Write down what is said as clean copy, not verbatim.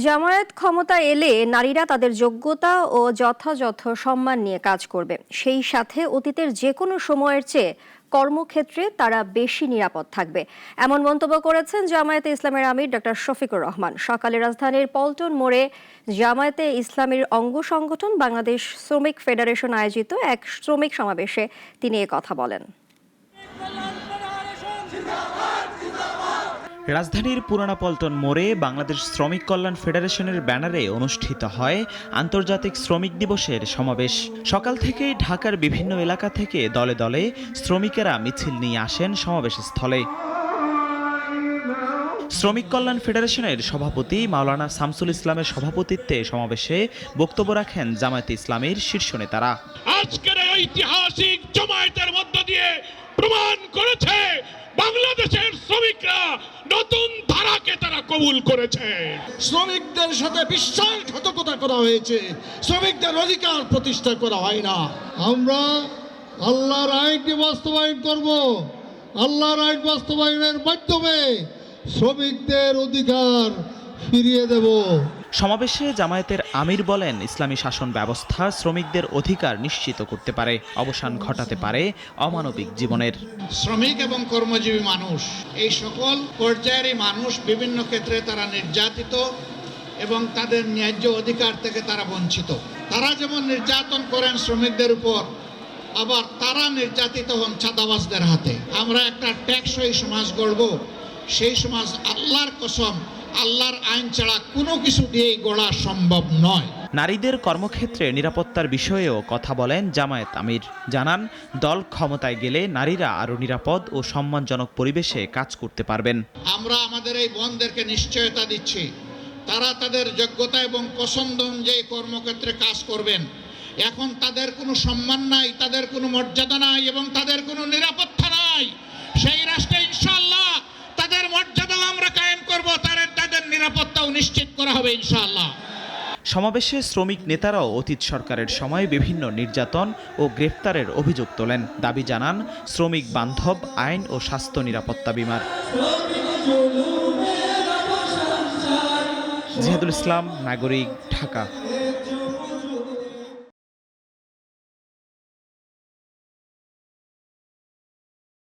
জামায়াত ক্ষমতায় এলে নারীরা তাদের যোগ্যতা ও যথাযথ সম্মান নিয়ে কাজ করবে, সেই সাথে অতীতের যে কোনো সময়ের চেয়ে কর্মক্ষেত্রে তারা বেশি নিরাপদ থাকবে, এমন মন্তব্য করেছেন জামায়াতে ইসলামের আমির ডক্টর শফিকুর রহমান। সকালে রাজধানীর পল্টন মোড়ে জামায়াতে ইসলামীর অঙ্গ সংগঠন বাংলাদেশ শ্রমিক ফেডারেশন আয়োজিত এক শ্রমিক সমাবেশে তিনি এ কথা বলেন। রাজধানীর পুরানা পল্টন মোড়ে বাংলাদেশ শ্রমিক কল্যাণ ফেডারেশনের ব্যানারে অনুষ্ঠিত হয় আন্তর্জাতিক শ্রমিক দিবসের সমাবেশ। সকাল থেকেই ঢাকার বিভিন্ন এলাকা থেকে দলে দলে শ্রমিকেরা মিছিল নিয়ে আসেন সমাবেশ স্থলে। শ্রমিক কল্যাণ ফেডারেশনের সভাপতি মাওলানা শামসুল ইসলামের সভাপতিত্বে সমাবেশে বক্তব্য রাখেন জামায়াতে ইসলামীর শীর্ষ নেতারা। আজকের ঐতিহাসিক জমায়েতের মধ্য দিয়ে প্রমাণ করেছে বাংলাদেশের শ্রমিকরা নতুন ধারাকে তারা কবুল করেছে। শ্রমিকদের সাথে বিশ্বাসঘাতকতা করা হয়েছে, শ্রমিকদের অধিকার প্রতিষ্ঠা করা হয় না। আমরা আল্লাহর আইনকে বাস্তবায়ন করব, আল্লাহর আইন বাস্তবায়নের মাধ্যমে শ্রমিকদের অধিকার ফিরিয়ে দেব। সমাবেশে জামায়াতের আমির বলেন, ইসলামী শাসন ব্যবস্থা শ্রমিকদের অধিকার নিশ্চিত করতে পারে, অবসান ঘটাতে পারে অমানবিক জীবনের। শ্রমিক এবং কর্মজীবী মানুষ, এই সকল পর্যায়ের মানুষ বিভিন্ন ক্ষেত্রে তারা নির্যাতিত এবং তাদের ন্যায্য অধিকার থেকে তারা বঞ্চিত। তারা যেমন নির্যাতন করেন শ্রমিকদের উপর, আবার তারা নির্যাতিত হন চাঁদাবাজদের হাতে। আমরা একটা টেকসই সমাজ গড়ব, সেই সমাজ আল্লাহর কসম আল্লাহর আইন ছাড়া কোনো কিছু দিয়েই গড়া সম্ভব নয়। নারীদের কর্মক্ষেত্রে নিরাপত্তার বিষয়েও কথা বলেন জামায়াত আমির। জানান, দল ক্ষমতায় গেলে নারীরা আরও নিরাপদ ও সম্মানজনক পরিবেশে কাজ করতে পারবেন। আমরা আমাদের এই বোনদেরকে নিশ্চয়তা দিচ্ছি, তারা তাদের যোগ্যতা এবং পছন্দ অনুযায়ী কর্মক্ষেত্রে কাজ করবেন। এখন তাদের কোনো সম্মান নাই, তাদের কোনো মর্যাদা নাই এবং তাদের কোনো নিরাপত্তা নাই। সেই রাষ্ট্রে ইনশাআল্লাহ তাদের মর্যাদাও আমরা কায়েম করব, তাদের নিরাপত্তাও নিশ্চিত করা হবে ইনশাআল্লাহ। সমাবেশে শ্রমিক নেতারাও অতীত সরকারের সময় বিভিন্ন নির্যাতন ও গ্রেফতারের অভিযোগ তোলেন। দাবি জানান শ্রমিক বান্ধব আইন ও স্বাস্থ্য নিরাপত্তা বিমার। জিহাদুল ইসলাম, নাগরিক, ঢাকা।